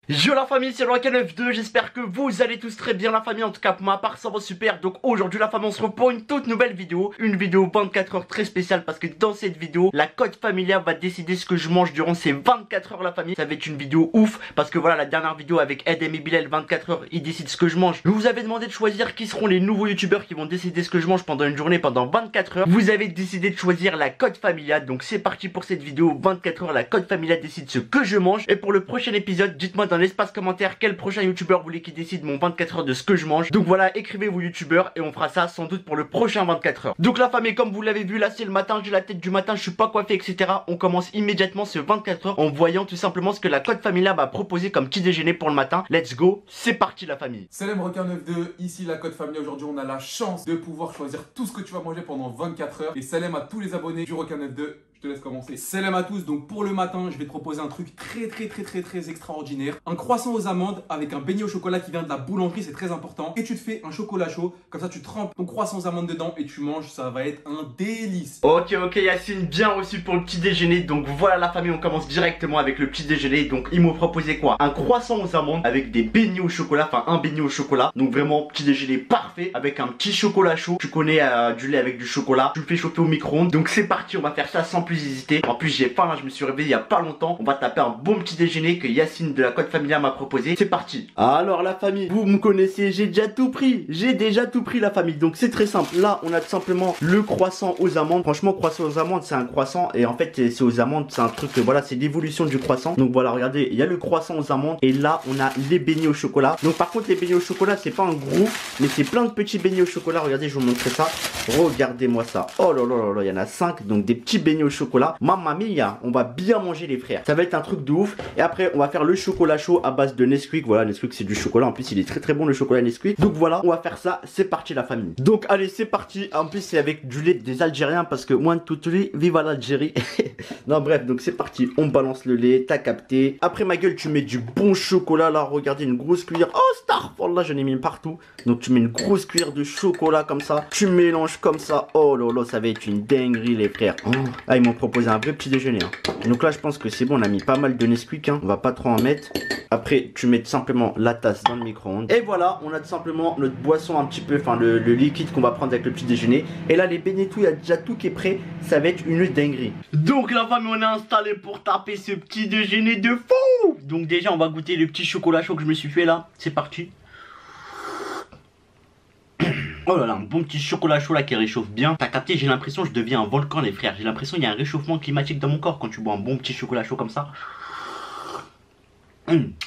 Yo la famille, c'est Rock92, j'espère que vous allez tous très bien la famille, en tout cas pour ma part ça va super. Donc aujourd'hui la famille on se retrouve pour une toute nouvelle vidéo, une vidéo 24 heures très spéciale parce que dans cette vidéo la cote familiale va décider ce que je mange durant ces 24 heures la famille. Ça va être une vidéo ouf parce que voilà la dernière vidéo avec Ed et Bilal 24 heures ils décident ce que je mange. Je vous avais demandé de choisir qui seront les nouveaux youtubeurs qui vont décider ce que je mange pendant une journée, pendant 24 heures. Vous avez décidé de choisir la cote familiale, donc c'est parti pour cette vidéo 24 heures, la cote familiale décide ce que je mange. Et pour le prochain épisode, dites-moi dans l'espace commentaire quel prochain youtubeur vous voulez qui décide mon 24 heures de ce que je mange. Donc voilà, écrivez vos youtubeurs et on fera ça sans doute pour le prochain 24 heures. Donc la famille, comme vous l'avez vu, là c'est le matin, j'ai la tête du matin, je suis pas coiffé etc. On commence immédiatement ce 24 heures en voyant tout simplement ce que la cote familiale m'a proposé comme petit déjeuner pour le matin. Let's go, c'est parti la famille. Salam Rock92, ici la cote familiale. Aujourd'hui on a la chance de pouvoir choisir tout ce que tu vas manger pendant 24 heures. Et salam à tous les abonnés du Rock92. Je te laisse commencer. Salam à tous. Donc pour le matin, je vais te proposer un truc très extraordinaire. Un croissant aux amandes avec un beignet au chocolat qui vient de la boulangerie, c'est très important. Et tu te fais un chocolat chaud. Comme ça, tu trempes ton croissant aux amandes dedans et tu manges. Ça va être un délice. Ok Yacine, bien reçu pour le petit déjeuner. Donc voilà la famille, on commence directement avec le petit déjeuner. Donc ils m'ont proposé quoi? Un croissant aux amandes avec des beignets au chocolat. Enfin un beignet au chocolat. Donc vraiment petit déjeuner parfait avec un petit chocolat chaud. Tu connais du lait avec du chocolat. Je le fais chauffer au micro-ondes. Donc c'est parti, on va faire ça sans plus hésiter. En plus j'ai faim là, je me suis réveillé il y a pas longtemps. On va taper un bon petit déjeuner que Yacine de la cote familiale m'a proposé. C'est parti. Alors la famille, vous me connaissez, j'ai déjà tout pris. J'ai déjà tout pris la famille. Donc c'est très simple. Là on a tout simplement le croissant aux amandes. Franchement croissant aux amandes c'est un croissant. Et en fait c'est aux amandes, c'est un truc, voilà, c'est l'évolution du croissant. Donc voilà, regardez, il y a le croissant aux amandes. Et là on a les beignets au chocolat. Donc par contre les beignets au chocolat c'est pas un gros, mais c'est plein de petits beignets au chocolat. Regardez, je vais vous montrer ça. Regardez-moi ça. Oh là là là là, il y en a 5. Donc des petits beignets au chocolat. Mamma mia, on va bien manger les frères. Ça va être un truc de ouf. Et après on va faire le chocolat chaud à base de Nesquik. Voilà, Nesquik c'est du chocolat. En plus il est très bon le chocolat Nesquik. Donc voilà, on va faire ça. C'est parti la famille. Donc allez, c'est parti. En plus c'est avec du lait des Algériens parce que moins de tout lait, vive l'Algérie. Non bref, donc c'est parti. On balance le lait, t'as capté. Après ma gueule, tu mets du bon chocolat là. Regardez, une grosse cuillère. Oh star, oh là j'en ai mis partout. Donc tu mets une grosse cuillère de chocolat comme ça. Tu mélanges comme ça. Oh là là, ça va être une dinguerie les frères. Oh. Ah, ils m'ont proposé un vrai petit déjeuner. Donc là je pense que c'est bon, on a mis pas mal de Nesquik. On va pas trop en mettre. Après tu mets tout simplement la tasse dans le micro-ondes. Et voilà, on a tout simplement notre boisson un petit peu, enfin le liquide qu'on va prendre avec le petit déjeuner. Et là les beignets tout, il y a déjà tout qui est prêt. Ça va être une dinguerie. Donc la famille, on est installé pour taper ce petit déjeuner de fou. Donc déjà on va goûter le petit chocolat chaud que je me suis fait là. C'est parti. Oh là là, un bon petit chocolat chaud là qui réchauffe bien. T'as capté, j'ai l'impression que je deviens un volcan les frères. J'ai l'impression qu'il y a un réchauffement climatique dans mon corps quand tu bois un bon petit chocolat chaud comme ça.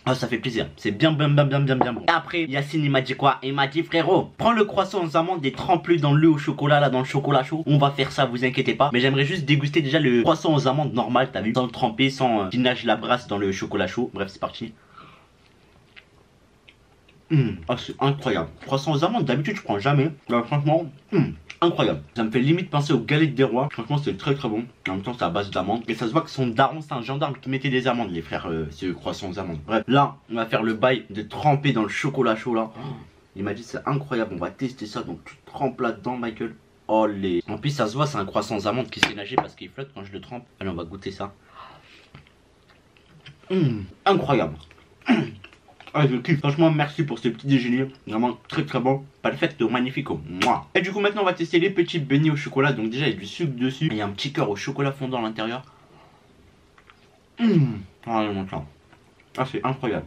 Ah, ça fait plaisir, c'est bien bon. Et après Yacine il m'a dit quoi? Il m'a dit frérot, prends le croissant aux amandes et trempe-le dans le au chocolat là, dans le chocolat chaud. On va faire ça, vous inquiétez pas. Mais j'aimerais juste déguster déjà le croissant aux amandes normal, t'as vu, sans le tremper, sans qu'il nage la brasse dans le chocolat chaud. Bref, c'est parti. Ah, c'est incroyable. Croissant aux amandes, d'habitude je prends jamais. Là, franchement, incroyable. Ça me fait limite penser aux galettes des rois. Franchement c'est très bon. En même temps c'est à base d'amandes. Et ça se voit que son daron c'est un gendarme qui mettait des amandes les frères, ce croissant aux amandes. Bref, là on va faire le bail de tremper dans le chocolat chaud là. Il m'a dit c'est incroyable, on va tester ça. Donc tu trempes là-dedans Michael. Oh les. En plus ça se voit, c'est un croissant aux amandes qui s'est nagé parce qu'il flotte quand je le trempe. Allez, on va goûter ça. Incroyable. Ah, je kiffe. Franchement, merci pour ce petit déjeuner. Vraiment très bon. Perfecto, magnifico. Mouah. Et du coup, maintenant, on va tester les petits beignets au chocolat. Donc, déjà, il y a du sucre dessus. Il y a un petit cœur au chocolat fondant à l'intérieur. Ah, c'est incroyable.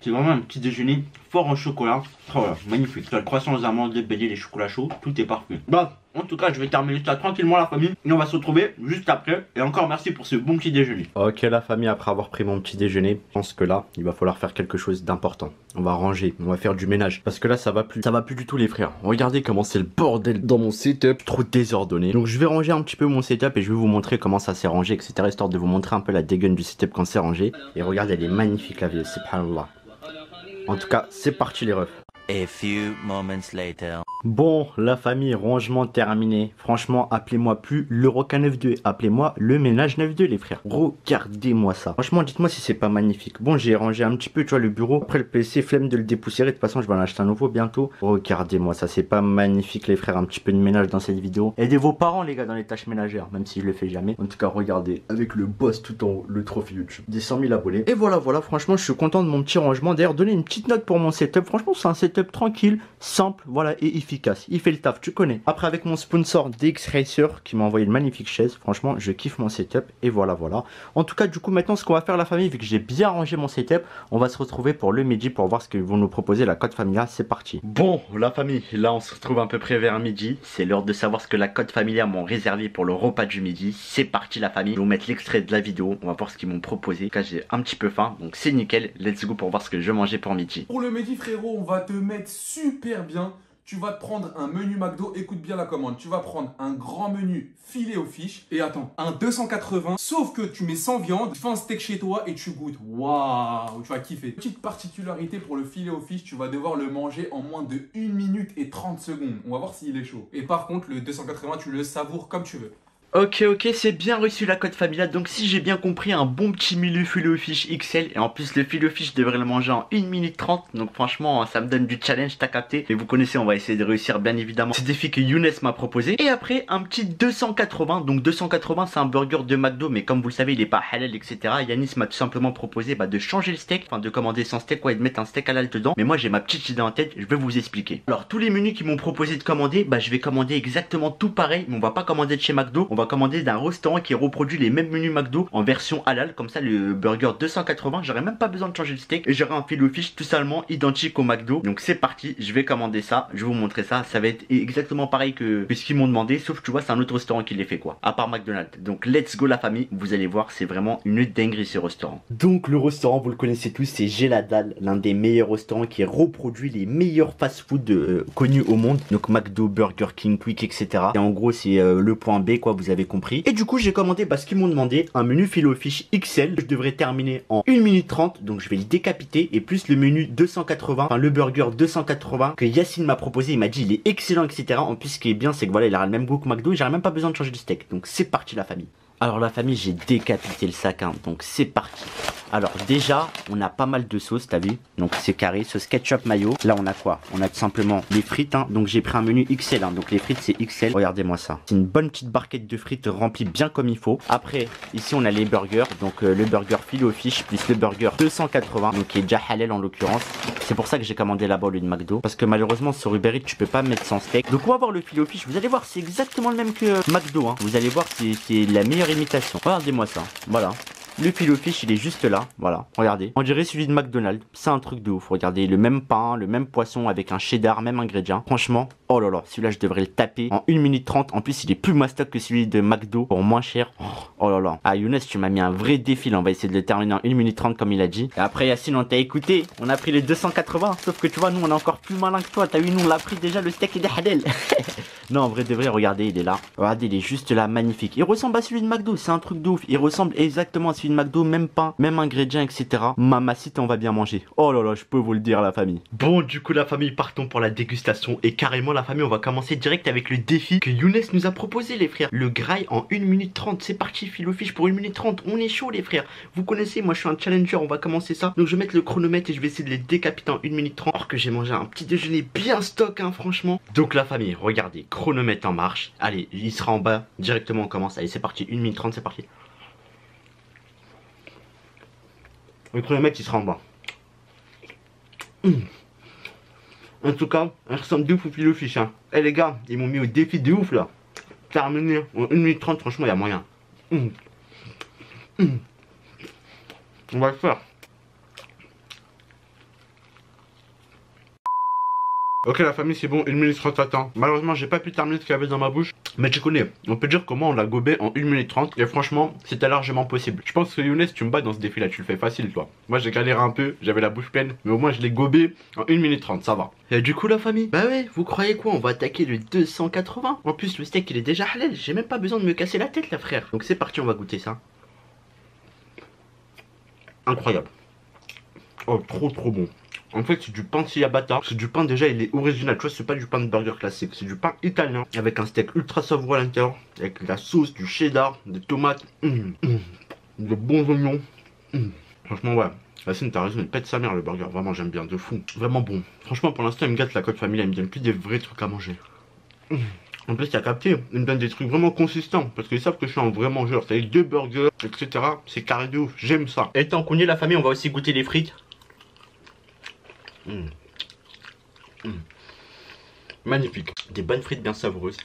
C'est vraiment un petit déjeuner fort en chocolat. Oh là, magnifique. Le croissant aux amandes, les beignets, les chocolats chauds, tout est parfait. Bon, en tout cas, je vais terminer ça tranquillement la famille. Et on va se retrouver juste après. Et encore merci pour ce bon petit déjeuner. Ok la famille, après avoir pris mon petit déjeuner, je pense que là, il va falloir faire quelque chose d'important. On va ranger, on va faire du ménage. Parce que là, ça va plus du tout les frères. Regardez comment c'est le bordel dans mon setup. Trop désordonné. Donc je vais ranger un petit peu mon setup et je vais vous montrer comment ça s'est rangé, etc. Histoire de vous montrer un peu la dégaine du setup quand c'est rangé. Et regardez, elle est magnifique la vie, subhanallah. En tout cas, c'est parti les refs. A few moments later. Bon, la famille, rangement terminé. Franchement, appelez-moi plus le Roca 9-2, appelez-moi le ménage 9-2 les frères. Regardez-moi ça. Franchement, dites-moi si c'est pas magnifique. Bon, j'ai rangé un petit peu, tu vois, le bureau. Après le PC, flemme de le dépoussiérer. De toute façon, je vais en acheter un nouveau bientôt. Regardez-moi ça, c'est pas magnifique les frères. Un petit peu de ménage dans cette vidéo. Aidez vos parents les gars dans les tâches ménagères, même si je le fais jamais. En tout cas, regardez, avec le boss tout en haut, le trophée YouTube. Des 100 000 abonnés. Et voilà, franchement, je suis content de mon petit rangement. D'ailleurs, donnez une petite note pour mon setup. Franchement, c'est un setup tranquille, simple, voilà, et efficace. Il fait le taf, tu connais. Après, avec mon sponsor DX Racer qui m'a envoyé une magnifique chaise, franchement, je kiffe mon setup. Et voilà. En tout cas, du coup, maintenant, ce qu'on va faire, la famille, vu que j'ai bien rangé mon setup, on va se retrouver pour le midi pour voir ce qu'ils vont nous proposer, la Code Familia. C'est parti. Bon, la famille, là, on se retrouve à peu près vers midi. C'est l'heure de savoir ce que la Code Familia m'ont réservé pour le repas du midi. C'est parti, la famille. Je vais vous mettre l'extrait de la vidéo. On va voir ce qu'ils m'ont proposé. En tout cas, j'ai un petit peu faim, donc c'est nickel. Let's go pour voir ce que je vais manger pour midi. Pour le midi, frérot, on va te mettre super bien. Tu vas te prendre un menu McDo, écoute bien la commande. Tu vas prendre un grand menu filet aux fiches. Et attends, un 280. Sauf que tu mets sans viande, tu fais un steak chez toi et tu goûtes. Waouh, tu vas kiffer. Petite particularité pour le filet aux fiches, tu vas devoir le manger en moins de 1 minute et 30 secondes. On va voir s'il est chaud. Et par contre, le 280, tu le savoures comme tu veux. Ok, c'est bien reçu la Code Familia. Donc si j'ai bien compris, un bon petit milieu filet aux fiches XL. Et en plus le filet aux fiches, je devrais le manger en 1 minute 30. Donc franchement, ça me donne du challenge, t'as capté. Et vous connaissez, on va essayer de réussir bien évidemment ce défi que Younes m'a proposé. Et après, un petit 280. Donc 280, c'est un burger de McDo. Mais comme vous le savez, il est pas halal, etc. Yanis m'a tout simplement proposé de changer le steak. Enfin de commander sans steak, et de mettre un steak halal dedans. Mais moi j'ai ma petite idée en tête, je vais vous expliquer. Alors tous les menus qu'ils m'ont proposé de commander, je vais commander exactement tout pareil. Mais on va pas commander de chez McDo, on va commander d'un restaurant qui reproduit les mêmes menus McDo en version halal. Comme ça le burger 280, j'aurais même pas besoin de changer le steak et j'aurai un filet aux fiches tout simplement identique au McDo. Donc c'est parti, je vais commander ça, je vais vous montrer ça. Ça va être exactement pareil que ce qu'ils m'ont demandé, sauf que tu vois c'est un autre restaurant qui les fait quoi, à part McDonald's. Donc let's go la famille, vous allez voir c'est vraiment une dinguerie ce restaurant. Donc le restaurant vous le connaissez tous, c'est Geladal, l'un des meilleurs restaurants qui reproduit les meilleurs fast-food connus au monde. Donc McDo, Burger King, Quick, etc. Et en gros c'est le point B quoi, vous avez compris. Et du coup j'ai commandé ce qu'ils m'ont demandé, un menu filet aux fiches XL. Je devrais terminer en 1 minute 30, donc je vais le décapiter. Et plus le menu 280, enfin le burger 280 que Yacine m'a proposé, il m'a dit il est excellent, etc. En plus ce qui est bien c'est que voilà, il a le même goût que McDo et j'aurais même pas besoin de changer de steak. Donc c'est parti la famille. Alors la famille, j'ai décapité le sac, donc c'est parti. Alors déjà, on a pas mal de sauces, t'as vu? Donc c'est carré, sauce ketchup mayo. Là on a quoi? On a tout simplement les frites, donc j'ai pris un menu XL, donc les frites c'est XL. Regardez-moi ça. C'est une bonne petite barquette de frites remplie bien comme il faut. Après, ici on a les burgers, donc le burger filet aux fiches plus le burger 280, donc qui est déjà halal en l'occurrence. C'est pour ça que j'ai commandé là-bas au lieu de McDo, parce que malheureusement sur Uber Eats tu peux pas mettre sans steak. Donc on va voir le filet aux fiches, vous allez voir c'est exactement le même que McDo, Vous allez voir c'est la meilleure imitation. Regardez-moi ça, voilà. Le filet aux fiches il est juste là, voilà, regardez. On dirait celui de McDonald's, c'est un truc de ouf. Regardez, le même pain, le même poisson avec un cheddar, même ingrédient. Franchement, oh là là, celui-là je devrais le taper en 1 minute 30. En plus il est plus mastoc que celui de McDo pour moins cher. Oh là là. Ah Younes, tu m'as mis un vrai défi là, on va essayer de le terminer en 1 minute 30 comme il a dit. Et après Yacine, on t'a écouté, on a pris les 280. Sauf que tu vois, nous on est encore plus malin que toi. T'as vu, nous on l'a pris déjà, le steak il est halal. Non, en vrai de vrai, regardez, il est là. Regardez, il est juste là, magnifique. Il ressemble à celui de McDo, c'est un truc de ouf. Il ressemble exactement à celui de McDo, même pain, même ingrédients, etc. Mamacita, on va bien manger. Oh là là, je peux vous le dire, la famille. Bon, du coup, la famille, partons pour la dégustation. Et carrément, la famille, on va commencer direct avec le défi que Younes nous a proposé, les frères. Le graille en 1 minute 30. C'est parti, filet aux fiches pour 1 minute 30. On est chaud, les frères. Vous connaissez, moi, je suis un challenger. On va commencer ça. Donc, je vais mettre le chronomètre et je vais essayer de les décapiter en 1 minute 30. Alors que j'ai mangé un petit déjeuner bien stock, franchement. Donc, la famille, regardez, chronomètre en marche. Allez, il sera en bas. Directement, on commence. Allez, c'est parti. 1 minute 30, c'est parti. Le chronomètre, il sera en bas. En tout cas, elle ressemble de ouf au filet aux fiches. Eh les gars, ils m'ont mis au défi de ouf là. Terminé en 1 minute 30, franchement, il y a moyen. On va le faire. Ok la famille, c'est bon, 1 minute 30 attends. Malheureusement j'ai pas pu terminer ce qu'il y avait dans ma bouche. Mais tu connais, on peut dire comment on l'a gobé en 1 minute 30. Et franchement c'était largement possible. Je pense que Younes tu me bats dans ce défi là, tu le fais facile toi. Moi j'ai galéré un peu, j'avais la bouche pleine. Mais au moins je l'ai gobé en 1 minute 30, ça va. Et du coup la famille, bah ouais, vous croyez quoi? On va attaquer le 280. En plus le steak il est déjà halal, j'ai même pas besoin de me casser la tête là frère. Donc c'est parti, on va goûter ça. Incroyable. Oh trop bon. En fait, c'est du pain ciabatta. C'est du pain, déjà, il est original. Tu vois, c'est pas du pain de burger classique. C'est du pain italien avec un steak ultra savoureux à l'intérieur. Avec de la sauce, du cheddar, des tomates, de bons oignons. Franchement, ouais. Yacine, t'as raison, il pète sa mère le burger. Vraiment, j'aime bien, de fou. Vraiment bon. Franchement, pour l'instant, il me gâte la côte familiale. Il me donne plus des vrais trucs à manger. En plus, t'as capté, ils me donnent des trucs vraiment consistants. Parce qu'ils savent que je suis un vrai mangeur. C'est 2 burgers, etc. C'est carré de ouf. J'aime ça. Et tant qu'on est la famille, on va aussi goûter les frites. Magnifique. Des bonnes frites bien savoureuses.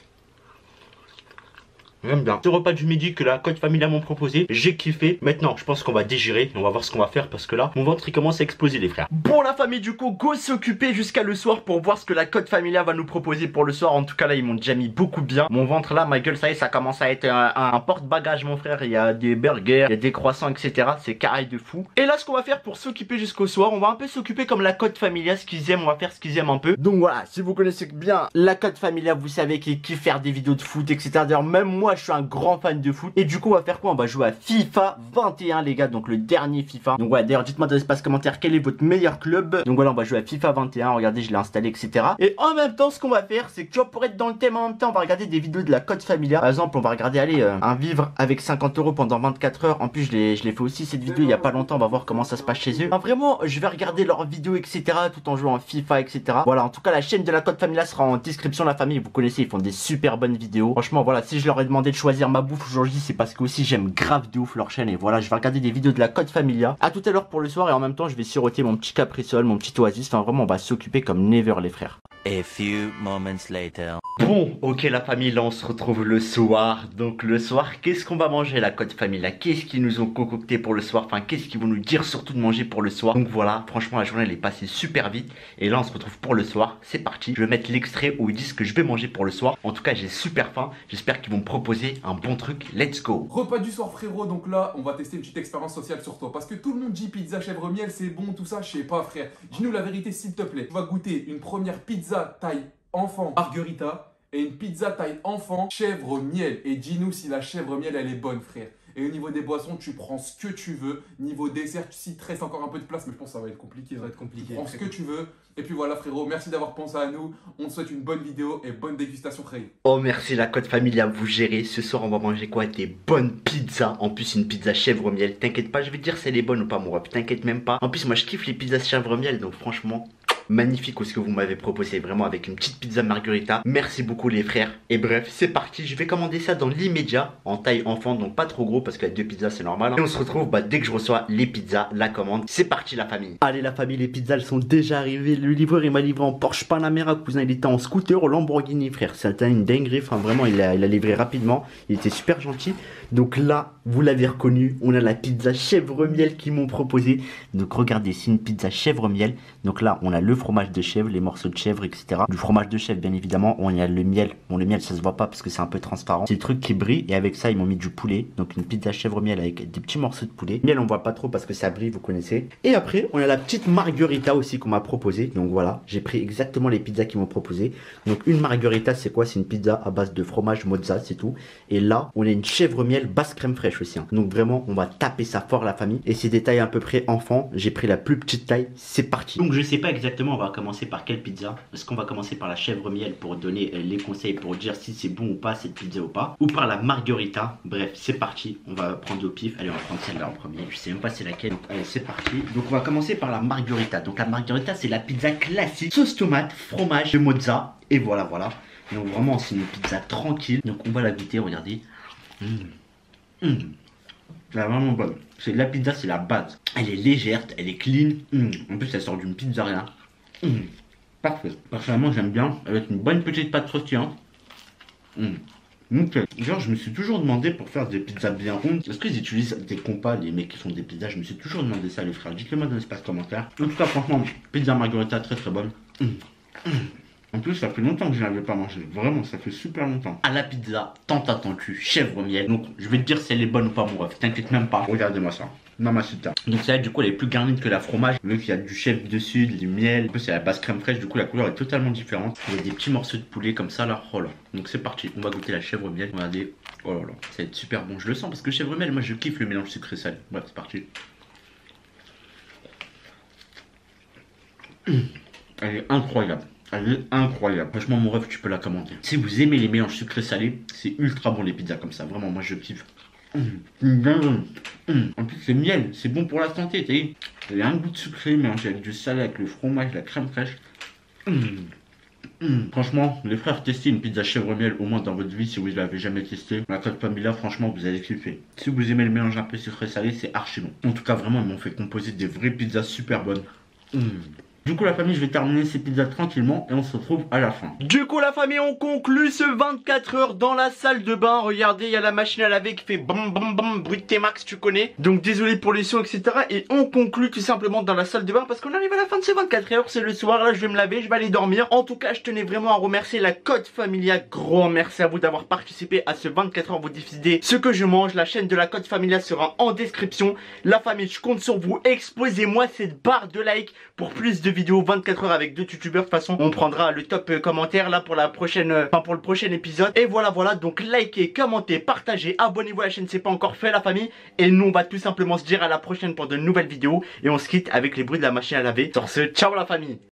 J'aime bien. Ce repas du midi que la côte familiale m'ont proposé, j'ai kiffé. Maintenant, je pense qu'on va digérer. On va voir ce qu'on va faire parce que là, mon ventre il commence à exploser, les frères. Bon, la famille, du coup, go s'occuper jusqu'à le soir pour voir ce que la côte familiale va nous proposer pour le soir. En tout cas, là, ils m'ont déjà mis beaucoup bien. Mon ventre, là, ma gueule, ça y est, ça commence à être un porte-bagages, mon frère. Il y a des burgers, il y a des croissants, etc. C'est carré de fou. Et là, ce qu'on va faire pour s'occuper jusqu'au soir, on va un peu s'occuper comme la côte familiale, ce qu'ils aiment. On va faire ce qu'ils aiment un peu. Donc voilà, si vous connaissez bien la côte familiale, vous savez qu'ils kiffent faire des vidéos de foot, etc. D'ailleurs, même moi, je suis un grand fan de foot. Et du coup, on va faire quoi? On va jouer à FIFA 21, les gars. Donc, le dernier FIFA. Donc, ouais, d'ailleurs, dites-moi dans l'espace commentaire quel est votre meilleur club. Donc, voilà, on va jouer à FIFA 21. Regardez, je l'ai installé, etc. Et en même temps, ce qu'on va faire, c'est que tu vois, pour être dans le thème en même temps, on va regarder des vidéos de la côte familiale. Par exemple, on va regarder, allez, un vivre avec 50 € pendant 24 heures. En plus, je l'ai fait aussi cette vidéo il y a pas longtemps. On va voir comment ça se passe chez eux. Enfin, vraiment, je vais regarder leurs vidéos, etc. tout en jouant à FIFA, etc. Voilà, en tout cas, la chaîne de la côte familiale sera en description, la famille. Vous connaissez, ils font des super bonnes vidéos. Franchement, voilà, si je leur ai demandé de choisir ma bouffe aujourd'hui, c'est parce que aussi j'aime grave de ouf leur chaîne. Et voilà, je vais regarder des vidéos de la côte familiale. A tout à l'heure pour le soir. Et en même temps, je vais siroter mon petit Caprisol, mon petit Oasis. Enfin, vraiment, on va s'occuper comme never, les frères. A few moments later. Bon, ok la famille, là on se retrouve le soir. Donc le soir, qu'est-ce qu'on va manger la côte familiale? Qu'est-ce qu'ils nous ont concocté pour le soir? Enfin, qu'est-ce qu'ils vont nous dire surtout de manger pour le soir? Donc voilà, franchement la journée elle est passée super vite. Et là on se retrouve pour le soir, c'est parti. Je vais mettre l'extrait où ils disent que je vais manger pour le soir. En tout cas j'ai super faim, j'espère qu'ils vont me proposer un bon truc. Let's go. Repas du soir, frérot. Donc là, on va tester une petite expérience sociale sur toi. Parce que tout le monde dit pizza chèvre miel, c'est bon, tout ça. Je sais pas, frère. Dis-nous la vérité, s'il te plaît. On va goûter une première pizza taille enfant margarita et une pizza taille enfant chèvre miel. Et dis-nous si la chèvre miel, elle est bonne, frère. Et au niveau des boissons, tu prends ce que tu veux. Niveau dessert, si te reste encore un peu de place, mais je pense que ça va être compliqué. Ça va être compliqué. Tu prends ce que tu veux. Et puis voilà, frérot, merci d'avoir pensé à nous. On te souhaite une bonne vidéo et bonne dégustation, frérot. Oh merci la côte familiale, vous gérez. Ce soir on va manger quoi? Des bonnes pizzas. En plus une pizza chèvre miel. T'inquiète pas, je vais te dire si elle est bonne ou pas mon ref. T'inquiète même pas. En plus moi je kiffe les pizzas chèvre miel. Donc franchement, magnifique ce que vous m'avez proposé, vraiment avec une petite pizza margarita. Merci beaucoup les frères. Et bref, c'est parti, je vais commander ça dans l'immédiat en taille enfant, donc pas trop gros parce que 2 pizzas c'est normal. Et on se retrouve dès que je reçois les pizzas, la commande. C'est parti la famille. Allez la famille, les pizzas elles sont déjà arrivées. Le livreur il m'a livré en Porsche Panamera, cousin, il était en scooter au Lamborghini frère. C'était une dinguerie, enfin vraiment il a livré rapidement. Il était super gentil. Donc là, vous l'avez reconnu, on a la pizza chèvre miel qu'ils m'ont proposé. Donc regardez, c'est une pizza chèvre miel. Donc là, on a le fromage de chèvre, les morceaux de chèvre, etc. Du fromage de chèvre, bien évidemment. On y a le miel. Bon, le miel, ça se voit pas parce que c'est un peu transparent. C'est le truc qui brille. Et avec ça, ils m'ont mis du poulet. Donc une pizza chèvre miel avec des petits morceaux de poulet. Miel, on voit pas trop parce que ça brille, vous connaissez. Et après, on a la petite margarita aussi qu'on m'a proposé. Donc voilà, j'ai pris exactement les pizzas qu'ils m'ont proposé. Donc une margarita, c'est quoi? C'est une pizza à base de fromage mozza, c'est tout. Et là, on a une chèvre miel basse crème fraîche aussi. Hein. Donc vraiment, on va taper ça fort la famille. Et c'est des tailles à peu près enfant. J'ai pris la plus petite taille. C'est parti. Donc je sais pas exactement, on va commencer par quelle pizza. Est-ce qu'on va commencer par la chèvre miel pour donner les conseils pour dire si c'est bon ou pas cette pizza ou pas, ou par la margarita? Bref, c'est parti. On va prendre au pif. Allez, on va prendre celle-là en premier. Je sais même pas c'est laquelle. Donc allez, c'est parti. Donc on va commencer par la margarita. Donc la margarita, c'est la pizza classique. Sauce tomate, fromage de mozza. Et voilà, voilà. Donc vraiment, c'est une pizza tranquille. Donc on va la goûter, regardez. Elle est vraiment bonne. C'est la pizza, c'est la base. Elle est légère, elle est clean. En plus, elle sort d'une pizzeria. Parfait. Personnellement, j'aime bien. Avec une bonne petite pâte croustillante. Nickel. Genre, je me suis toujours demandé pour faire des pizzas bien rondes, est-ce qu'ils utilisent des compas, les mecs qui font des pizzas? Je me suis toujours demandé ça, les frères. Dites-le moi dans l'espace commentaire. En tout cas, franchement, pizza margarita très très bonne. En plus, ça fait longtemps que je n'avais pas mangé. Vraiment, ça fait super longtemps. À la pizza, tant attendu, chèvre miel. Donc, je vais te dire si elle est bonne ou pas, mon ref. T'inquiète même pas. Regardez-moi ça. Mamacita. Donc, celle-là, du coup, elle est plus garnie que la fromage. Vu qu'il y a du chèvre dessus, du miel. En plus, c'est la base crème fraîche. Du coup, la couleur est totalement différente. Il y a des petits morceaux de poulet comme ça, là. Oh là. Donc, c'est parti. On va goûter la chèvre miel. Regardez. Oh là là. Ça va être super bon. Je le sens parce que chèvre miel, moi, je kiffe le mélange sucré-salé. Bref, c'est parti. Elle est incroyable. Elle est incroyable. Franchement, mon ref, tu peux la commander. Si vous aimez les mélanges sucré-salé, c'est ultra bon les pizzas comme ça. Vraiment, moi je kiffe. En plus, c'est miel. C'est bon pour la santé, tu sais. Il y a un goût de sucré mélangé avec du salé, avec le fromage, la crème fraîche. Franchement, les frères, testez une pizza chèvre miel au moins dans votre vie si vous ne l'avez jamais testé. La Côte Familia, franchement, vous allez kiffer. Si vous aimez le mélange un peu sucré-salé, c'est archi bon. En tout cas, vraiment, ils m'ont fait composer des vraies pizzas super bonnes. Du coup la famille, je vais terminer ces pizzas tranquillement et on se retrouve à la fin. Du coup la famille, on conclut ce 24 heures dans la salle de bain. Regardez, il y a la machine à laver qui fait bam bam bam, bruit de T-Max, tu connais. Donc désolé pour les sons, etc. Et on conclut tout simplement dans la salle de bain parce qu'on arrive à la fin de ces 24 heures. C'est le soir, là je vais me laver, je vais aller dormir. En tout cas, je tenais vraiment à remercier la Côte Familia. Grand merci à vous d'avoir participé à ce 24 heures. Vous décidez ce que je mange. La chaîne de la Côte Familia sera en description. La famille, je compte sur vous. Exposez-moi cette barre de like pour plus de vidéos 24 heures avec 2 youtubeurs. De toute façon, on prendra le top commentaire là pour la prochaine, pour le prochain épisode. Et voilà, donc likez, commentez, partagez, abonnez-vous à la chaîne, c'est pas encore fait la famille. Et nous on va tout simplement se dire à la prochaine pour de nouvelles vidéos. Et on se quitte avec les bruits de la machine à laver. Sur ce, ciao la famille.